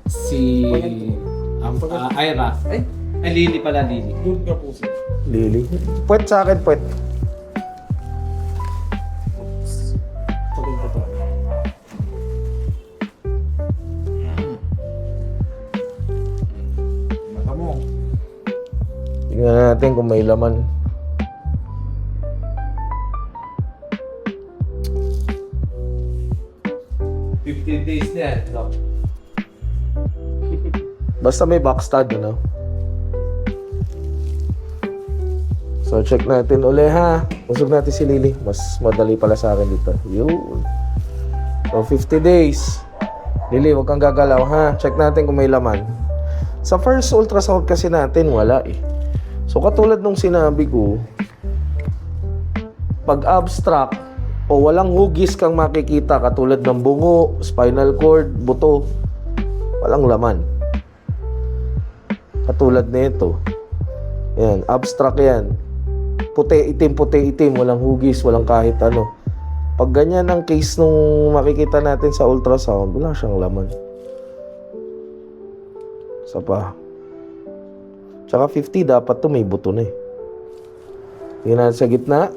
Si Ira. Ay, Lily pala, Lily. Good ka po sir. Lily. Puwet sa akin, puwet. Pagod ka pa. Mata mo. Tingnan natin kung may laman. Days na yan, no? Basta may backstab, ano? So, check natin uli, ha? Usog natin si Lily. Mas madali pala sa akin dito. Yun. So, 50 days. Lily, huwag kang gagalaw, ha? Check natin kung may laman. Sa first ultrasound kasi natin, wala eh. So, katulad nung sinabi ko, pag abstract o walang hugis kang makikita, katulad ng bungo, spinal cord, buto, walang laman. Katulad nito. Yan, abstract yan. Puti, itim, walang hugis, walang kahit ano. Pag ganyan ang case nung makikita natin sa ultrasound, wala siyang laman. Isa pa. Tsaka 50, dapat to may buto na eh. Tingnan natin sa gitna.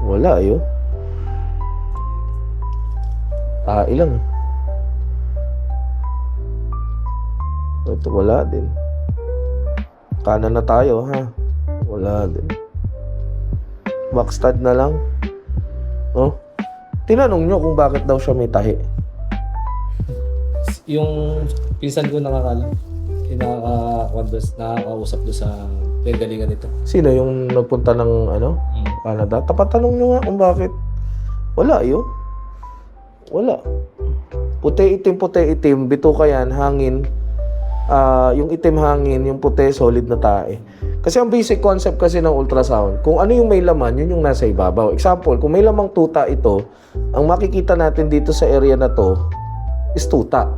Wala yun. Ilang. Ito wala din. Kanan na tayo, ha? Wala din. Backstab na lang. Oh? Tinanong nyo kung bakit daw siya may tahi. Yung pinsan ko nakakausap doon sa pinagalingan nito. Sino yung nagpunta ng Canada? Tapatanong nyo nga kung bakit. Wala yun. Wala. Puti itim, bituka yan, hangin. Yung itim hangin, yung puti solid na tae. Kasi ang basic concept kasi ng ultrasound, kung ano yung may laman, yun yung nasa ibabaw. Example, kung may lamang tuta ito, ang makikita natin dito sa area na to is tuta.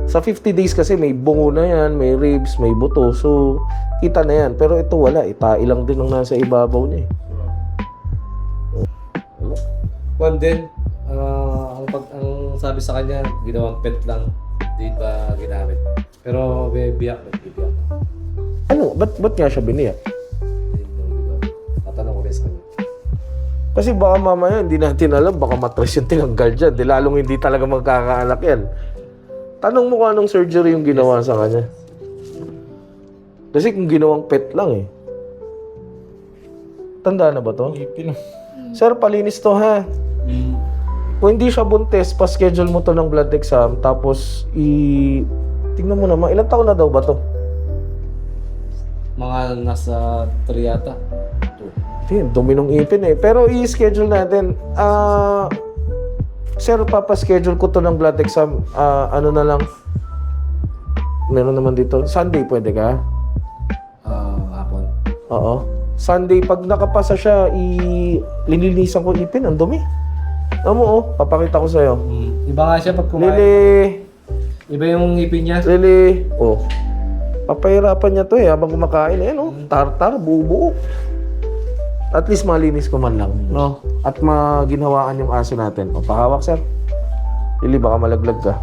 Sa 50 days kasi may bungo na yan, may ribs, may buto. So, kita na yan. Pero ito wala. Tae lang din ang nasa ibabaw niya eh. One din, ang sabi sa kanya, ginawang pet lang, di ba ginamit. Pero may biyak. Ano? Ba't nga siya biniyak? Tatanong ko rin sa kanya. Kasi baka mamaya hindi natin alam, baka matres yung tinanggal dyan. Di lalong hindi talaga magkakaanak yan. Tanong mo kung anong surgery yung ginawa sa kanya. Kasi kung ginawang pet lang eh. Tanda na ba to? Ipin. Sir, palinis to ha. Kung hindi siya buntis, pa-schedule mo to ng blood exam. Tapos, tingnan mo naman, ilang taon na daw ba to? Mga nasa 3 yata. Dumi nung ipin eh. Pero i-schedule natin. Sir, papaschedule ko to ng blood exam. Ano na lang. Meron naman dito. Sunday, pwede ka? Hapon. Oo. Sunday, pag nakapasa siya, linilinisan ko ipin. Ang dumi. Alam mo, papakita ko sa'yo. Iba nga siya pag kumain. Lili! Iba yung ngipin niya. Lili! Oh. Papahirapan niya to eh. Habang kumakain. Ayan oh. Tartar, buo-buo. At least malinis ko man lang. No? At maginhawaan yung aso natin. O, pahawak, sir. Lili, baka malaglag ka.